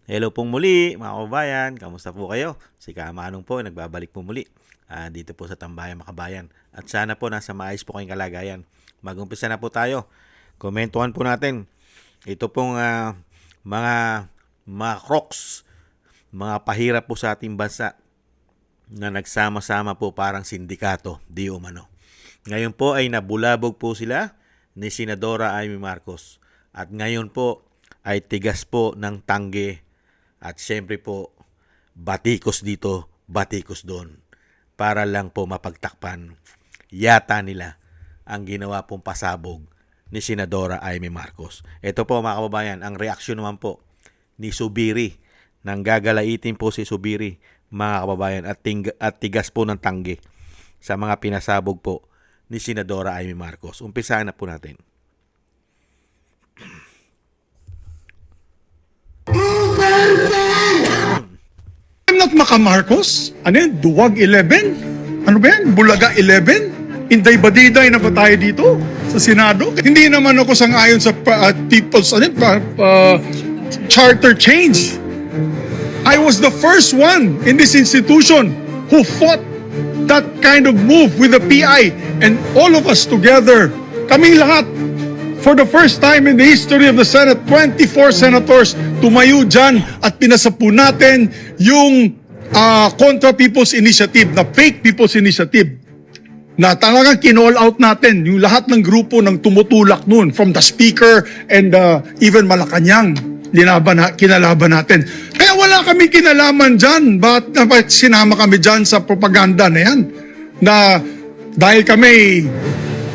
Hello pong muli mga kababayan, kamusta po kayo? Si Kamanong po, nagbabalik po muli dito po sa Tambayan Makabayan. At sana po nasa maayos po kayong kalagayan. Mag-umpisa na po tayo. Komentuhan po natin. Ito pong mga crocs, mga pahirap po sa ating bansa na nagsama-sama po parang sindikato, di umano. Ngayon po ay nabulabog po sila ni Senadora Amy Marcos. At ngayon po ay tigas po ng tangge. At syempre po, batikos dito, batikos doon. Para lang po mapagtakpan yata nila ang ginawa pong pasabog ni Senadora Amy Marcos. Ito po mga kababayan, ang reaksyon naman po ni Zubiri. Nang gagalaitin po si Zubiri, mga kababayan, at tigas po ng tangge sa mga pinasabog po ni Senadora Amy Marcos. Umpisahan na po natin. I'm not Maca Marcos. Ano yan? Duwag 11? Ano ba yan? Bulaga 11? Inday badiday na ba tayo dito sa Senado? Hindi naman ako sang-ayon sa people's charter change. I was the first one in this institution who fought that kind of move with the PI, and all of us together, kaming lahat, for the first time in the history of the Senate, 24 senators tumayo dyan at pinasapu natin yung Contra People's Initiative, na fake People's Initiative, na talagang kinall out natin yung lahat ng grupo ng tumutulak nun, from the Speaker and even Malacanang, kinalaban natin. Kaya wala kami kinalaman dyan. Bakit sinama kami dyan sa propaganda na yan? Na dahil kami,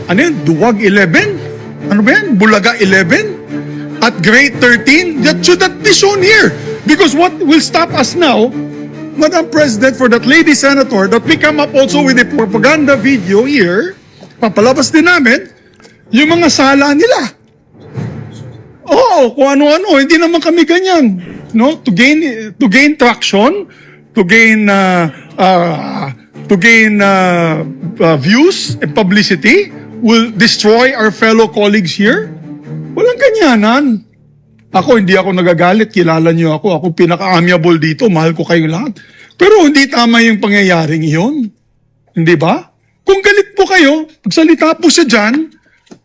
ano yun, Duwag 11? Ano ba yan? Bulaga 11? At grade 13? That should not be shown here. Because what will stop us now, Madam President, for that lady senator, that we come up also with a propaganda video here, papalabas din namin, yung mga sala nila. Oo, kung ano-ano, hindi naman kami ganyan. No? To gain traction, to gain views and publicity, will destroy our fellow colleagues here? Walang ganyanan. Hindi ako nagagalit, kilala niyo ako. Ako pinaka-amiable dito, mahal ko kayo lahat. Pero hindi tama yung pangyayaring iyon. Hindi ba? Kung galit po kayo, pagsalita po siya dyan,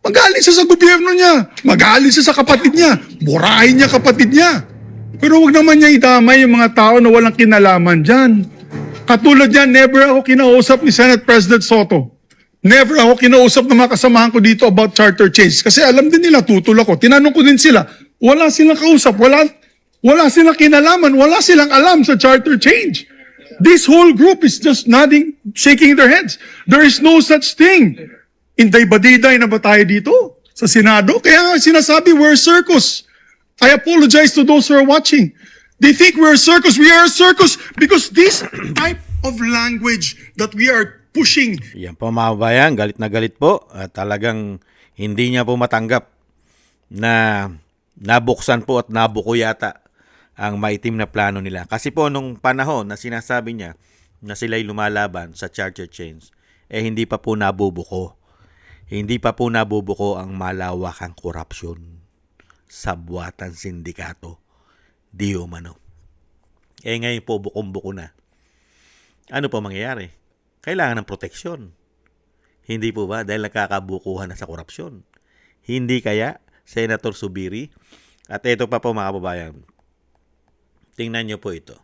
magalit siya sa gobyerno niya, magalit siya sa kapatid niya, burahin niya kapatid niya. Pero wag naman niya idamay yung mga tao na walang kinalaman dyan. Katulad yan, never ako kinausap ni Senate President Soto. Never ako kinausap ng mga kasamahan ko dito about charter change. Kasi alam din nila, tutol ako. Tinanong ko din sila, wala silang kausap, wala silang kinalaman, wala silang alam sa charter change. This whole group is just nodding, shaking their heads. There is no such thing. Inday badiday na ba tayo dito sa Senado? Kaya nga sinasabi, we're a circus. I apologize to those who are watching. They think we're a circus. We are a circus because this type of language that we are pushing. Yan po mga kababayan, galit na galit po. At talagang hindi niya po matanggap na nabuksan po at nabuko yata ang maitim na plano nila. Kasi po nung panahon na sinasabi niya na sila'y lumalaban sa charter change, hindi pa po nabubuko. Hindi pa po nabubuko ang malawakang korupsyon sa buwatan sindikato. Di umano. Ngayon po bukong-buko na. Ano po mangyayari? Kailangan ng proteksyon. Hindi po ba? Dahil nakakabukuhan na sa korupsyon. Hindi kaya, Senator Zubiri? At ito pa po mga kababayan. Tingnan nyo po ito.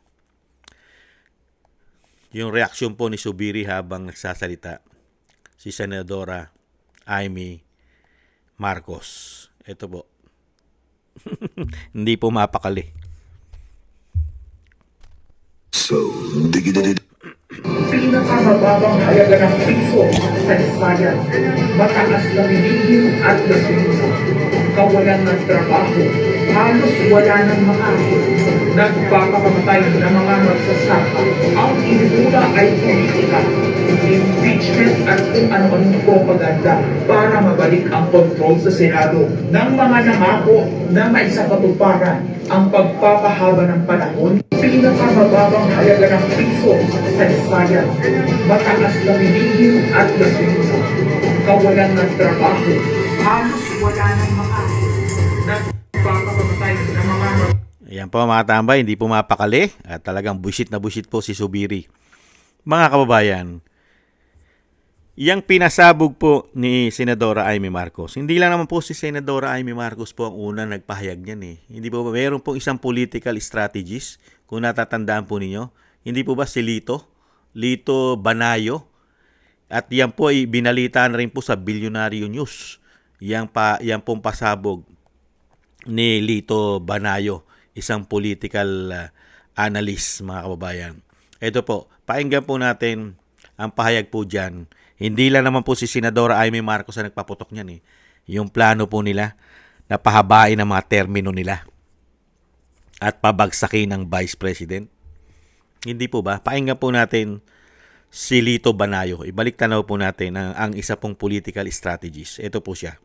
Yung reaksyon po ni Zubiri habang nagsasalita si Senadora Amy Marcos. Ito po. Hindi po mapakali. Pinakamababang halaga ng piso sa España, mataas na bilihin at gasolina, kawalan ng trabaho, halos wala ng makain, nagpapakamatay ng mga magsasaka, ang inuna ay politika, impeachment at kung ano-anong propaganda para mabalik ang kontrol sa Senado ng mga nangako na may sa katuparan ang pagpapahaba ng panahon. Pinakamababang halaga ng piso sa España, mataas na bilihin at gasolina, kawalan ng trabaho, halos wala ng makain, nagpapakamatay ng mga Yan po mga tambay, hindi po mapakali at talagang busit na busit po si Zubiri. Mga kababayan, yang pinasabog po ni Senadora Amy Marcos. Hindi lang naman po si Senadora Amy Marcos po ang unang nagpahayag niyan eh. Hindi po ba mayroon pong isang political strategist kung natatandaan po ninyo? Hindi po ba si Lito Banayo? At yan po ay binalita na rin po sa Bilyonaryo News. Yan pong pasabog ni Lito Banayo, isang political analyst mga kababayan. Ito po, pakinggan po natin ang pahayag po dyan. Hindi lang naman po si Senadora Amy Marcos na nagpaputok niyan eh. Yung plano po nila na pahabain ang mga termino nila at pabagsakin ng Vice President. Hindi po ba? Pakinggan po natin si Lito Banayo. Ibalik tanaw po natin ang isa pong political strategist. Ito po siya.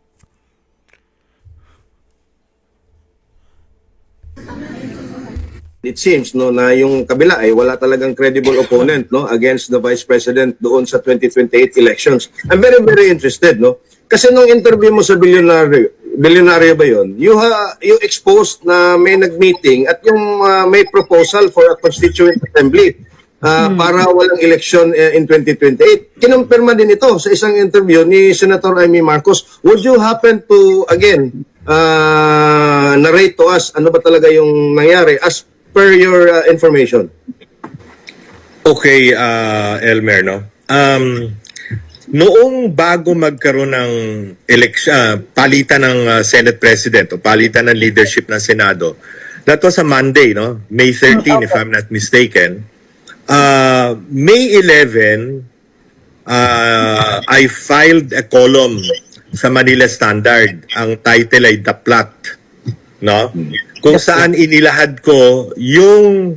It seems no na yung kabila ay wala talagang credible opponent no against the Vice President doon sa 2028 elections. I'm very interested no kasi nung interview mo sa bilyonaryo ba yon? You exposed na may nag-meeting at yung may proposal for a constituent assembly para walang election in 2028. Kinumpirma din ito sa isang interview ni Senator Amy Marcos. Would you happen to again narrate to us ano ba talaga yung nangyari as per your information? Okay, Elmer, no? Noong bago magkaroon ng palitan ng Senate President o palitan ng leadership ng Senado, that was a Monday, no? May 13, if I'm not mistaken. May 11, I filed a column sa Manila Standard. Ang title ay The Plot, no? Kung saan inilahad ko yung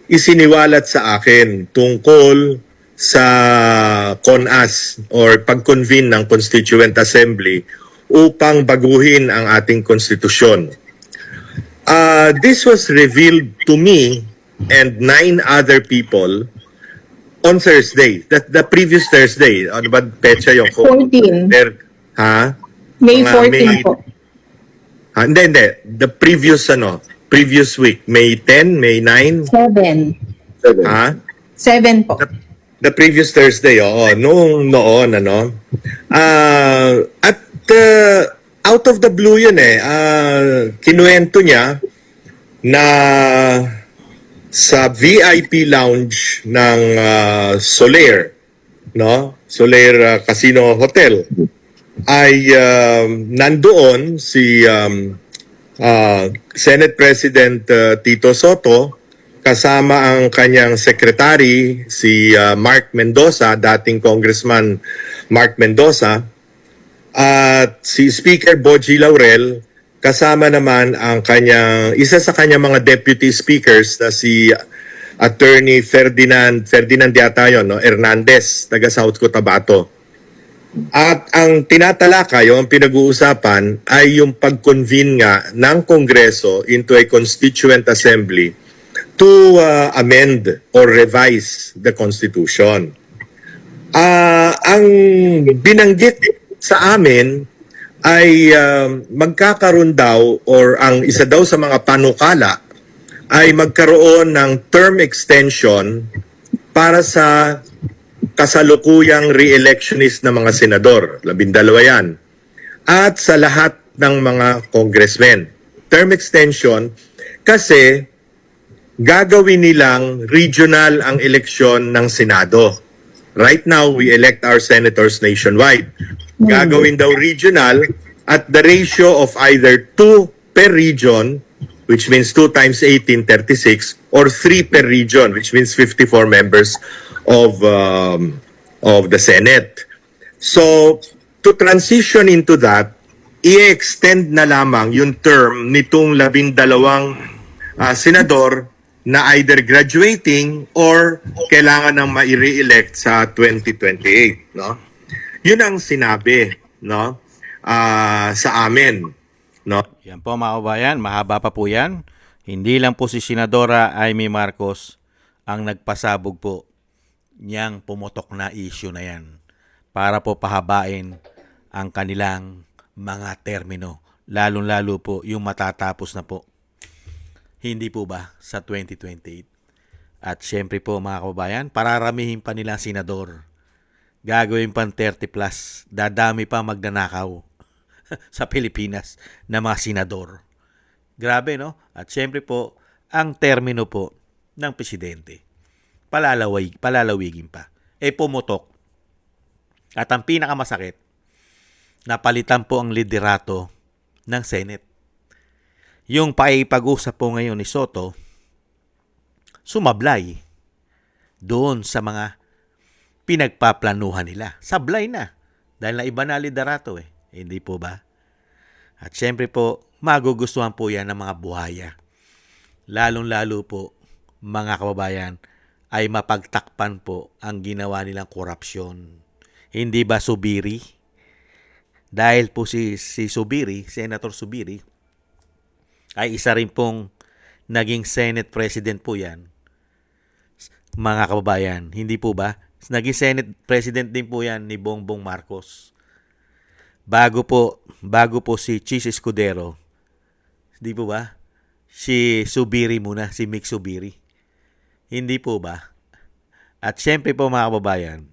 isiniwalat sa akin tungkol sa CONAS or pag-convene ng Constituent Assembly upang baguhin ang ating konstitusyon. This was revealed to me and 9 other people on Thursday, the previous Thursday. Ano ba petsa yung 14. Ha? May Mga 14 po. Hindi. The previous week. May 10, May 9. 7. Ha? 7 po. The previous Thursday, oo. Noon, ano. At out of the blue yun eh. Kinuwento niya na sa VIP lounge ng Solaire, no? Solaire Casino Hotel, ay nandoon si Senate President Tito Soto kasama ang kanyang secretary si Mark Mendoza, dating Congressman Mark Mendoza, at si Speaker Bogie Laurel, kasama naman ang isa sa kanyang mga deputy speakers na si Attorney Ferdinand yata yun, no? Hernandez, taga South Cotabato. At ang tinatalakay o ang pinag-uusapan ay yung pag-convene nga ng Kongreso into a Constituent Assembly to amend or revise the Constitution. Ang binanggit sa amin ay magkakaroon daw or ang isa daw sa mga panukala ay magkaroon ng term extension para sa kasalukuyang re-electionist na mga senador, 12 yan, at sa lahat ng mga congressmen. Term extension kasi gagawin nilang regional ang eleksyon ng Senado. Right now, we elect our senators nationwide. Gagawin daw regional at the ratio of either 2 per region, which means 2 times 18, 36, or 3 per region, which means 54 members of the Senate. So, to transition into that, i-extend na lamang yung term nitong 12 senador na either graduating or kailangan ng mai-re-elect sa 2028, no? Yun ang sinabi, no? Sa amin, no? Yan po mga kabayan, mahaba pa po yan. Hindi lang po si Senadora Amy Marcos ang nagpasabog po niyang pumutok na issue na yan para po pahabain ang kanilang mga termino, lalong-lalo po yung matatapos na po. Hindi po ba sa 2028? At syempre po mga kababayan, pararamihin pa nila ang senador. Gagawin pang 30 plus. Dadami pa magnanakaw sa Pilipinas na mga senador. Grabe, no? At syempre po, ang termino po ng presidente. Palalawigin pa. Pumutok. At ang pinakamasakit, napalitan po ang liderato ng Senate. Yung paipag-usap po ngayon ni Soto, sumablay doon sa mga pinagpaplanuhan nila. Sablay na. Dahil na iba na liderato eh. Hindi po ba? At syempre po, magugustuhan po yan ng mga buhaya. Lalong-lalo po, mga kababayan, ay mapagtakpan po ang ginawa nilang korupsyon. Hindi ba Subiri? Dahil po si Subiri, Senator Subiri, ay isa rin pong naging Senate President po yan. Mga kababayan, hindi po ba? Naging Senate President din po yan ni Bongbong Marcos. Bago po si Chis Escudero, hindi po ba? Si Subiri muna, si Mick Subiri. Hindi po ba? At syempre po mga kababayan,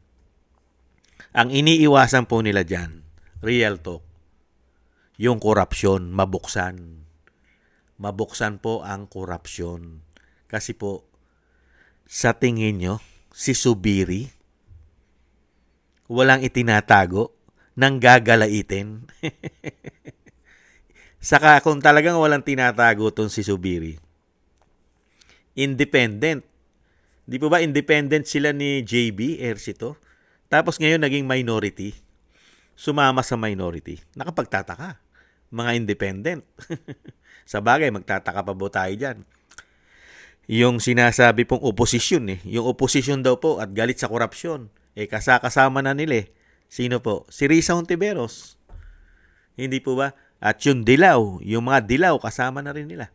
ang iniiwasan po nila dyan, real talk, yung korupsyon, mabuksan. Mabuksan po ang korupsyon. Kasi po, sa tingin nyo, si Subiri, walang itinatago, nang gagalaitin. Saka kung talagang walang tinatago tong si Subiri, independent. Di po ba independent sila ni JB Ercito? Tapos ngayon naging minority. Sumama sa minority. Nakapagtataka. Mga independent. Sa bagay, magtataka pa po tayo dyan. Yung sinasabi pong oposisyon Yung oposisyon daw po at galit sa korupsyon. Kasama na nila Sino po? Si Risa Hontiveros. Hindi po ba? At yung dilaw, yung mga dilaw, kasama na rin nila.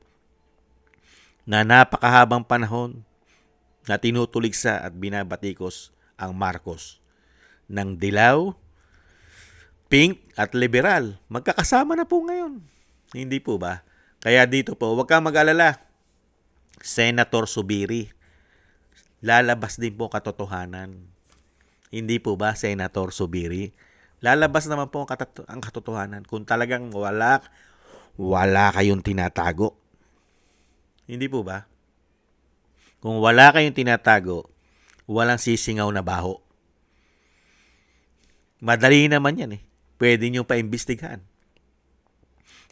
Na napakahabang panahon na tinutuligsa at binabatikos ang Marcos. Ng dilaw, pink at liberal. Magkakasama na po ngayon. Hindi po ba? Kaya dito po, huwag kang mag-alala. Senator Subiri, lalabas din po katotohanan. Hindi po ba, Senator Subiri? Lalabas naman po ang katotohanan kung talagang wala kayong tinatago. Hindi po ba? Kung wala kayong tinatago, walang sisingaw na baho. Madali naman yan Pwede nyo paimbestigahan.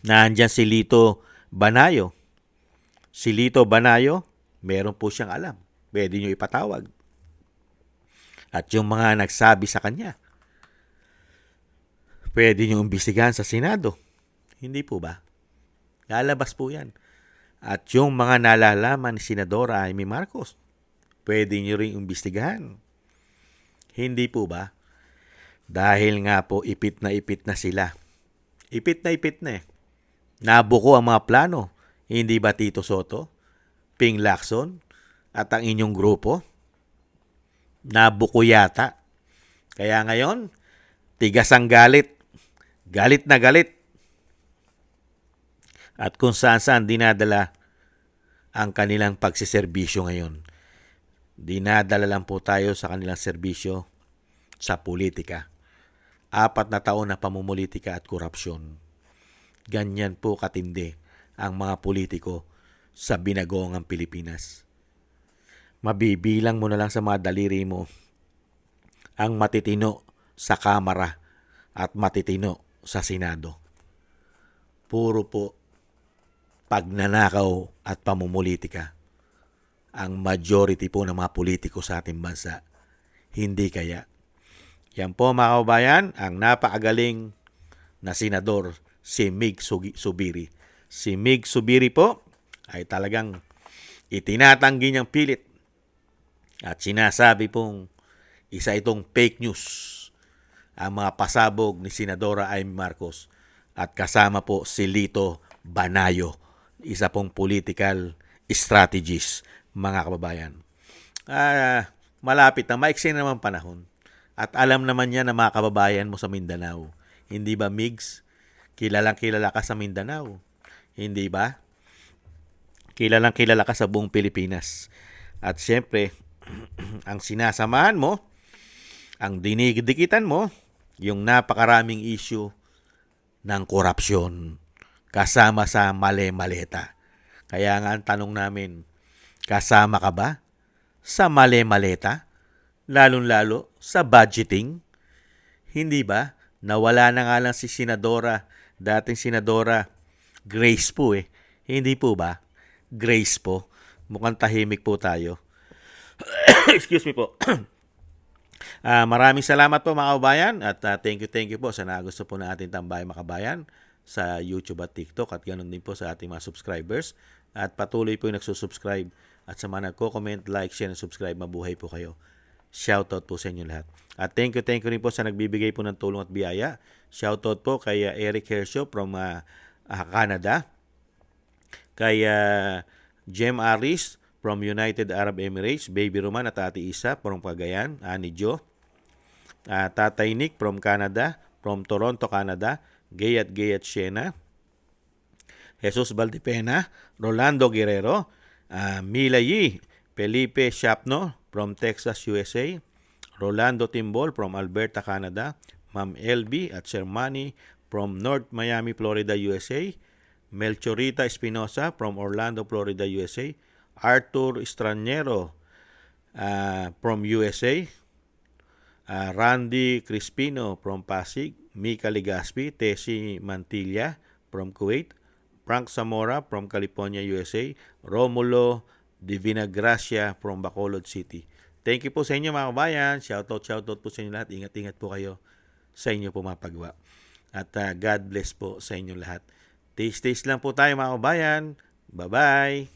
Nandyan si Lito Banayo. Si Lito Banayo, meron po siyang alam. Pwede nyo ipatawag. At yung mga nagsabi sa kanya, pwede nyo imbestigahan sa Senado. Hindi po ba? Lalabas po yan. At yung mga nalalaman ni Senadora Amy Marcos, pwede nyo rin imbestigahan. Hindi po ba? Dahil nga po ipit na sila. Ipit na Nabuko ang mga plano. Hindi ba Tito Soto, Ping Lacson, at ang inyong grupo? Nabuko yata. Kaya ngayon, tigas ang galit. Galit na galit. At kung saan dinadala ang kanilang pagsiserbisyo ngayon. Dinadala lang po tayo sa kanilang serbisyo sa politika. 4 na taon na pamumulitika at korupsyon. Ganyan po katindi ang mga politiko sa binagoongang Pilipinas. Mabibilang mo na lang sa mga daliri mo ang matitino sa Kamara at matitino sa Senado. Puro po pagnanakaw at pamumulitika ang majority po ng mga politiko sa ating bansa. Hindi kaya. Yan po mga kababayan, ang napakagaling na senador, si Mig Subiri. Si Mig Subiri po ay talagang itinatanggi niyang pilit at sinasabi pong isa itong fake news ang mga pasabog ni Senadora Amy Marcos at kasama po si Lito Banayo, isa pong political strategist, mga kababayan. Malapit na, maiksi naman panahon. At alam naman niya na mga kababayan mo sa Mindanao. Hindi ba, Migs? Kilalang kilala ka sa Mindanao. Hindi ba? kilalang kilala ka sa buong Pilipinas. At siyempre, ang sinasamahan mo, ang dinidikitan mo, yung napakaraming issue ng korupsyon kasama sa male-maleta. Kaya nga ang tanong namin, kasama ka ba sa male-maleta? Lalong-lalo sa budgeting? Hindi ba? Nawala na nga lang si Senadora, dating Senadora Grace po eh. Hindi po ba? Grace po. Mukhang tahimik po tayo. Excuse me po. Maraming salamat po mga kabayan at thank you po sa nagusto po na ating Tambay Makabayan sa YouTube at TikTok at ganoon din po sa ating mga subscribers at patuloy po yung nagsusubscribe at sa mga nagko-comment, like, share, and subscribe, mabuhay po kayo. Shoutout po sa inyo lahat. At thank you rin po sa nagbibigay po ng tulong at biyaya. Shoutout po kay Eric Hershow from Canada, kay Jem Aris from United Arab Emirates, Baby Roman at Ate Isa from Cagayan, Ani Jo, Tatay Nick from Canada, from Toronto, Canada, Gayat Siena, Jesus Valdepena, Rolando Guerrero, Mila Yi, Felipe Shapno from Texas, USA, Rolando Timbol from Alberta, Canada, Ma'am LB at Sir Manny from North Miami, Florida, USA, Melchorita Espinosa from Orlando, Florida, USA, Arthur Estranero from USA, Randy Crispino from Pasig, Mika Legaspi, Tessie Mantilla from Kuwait, Frank Zamora from California, USA, Romulo Divina Gracia from Bacolod City. Thank you po sa inyo mga kabayan. Shoutout po sa inyo lahat. Ingat-ingat po kayo sa inyo pumapagawa. At God bless po sa inyo lahat. Taste lang po tayo mga kabayan. Bye-bye!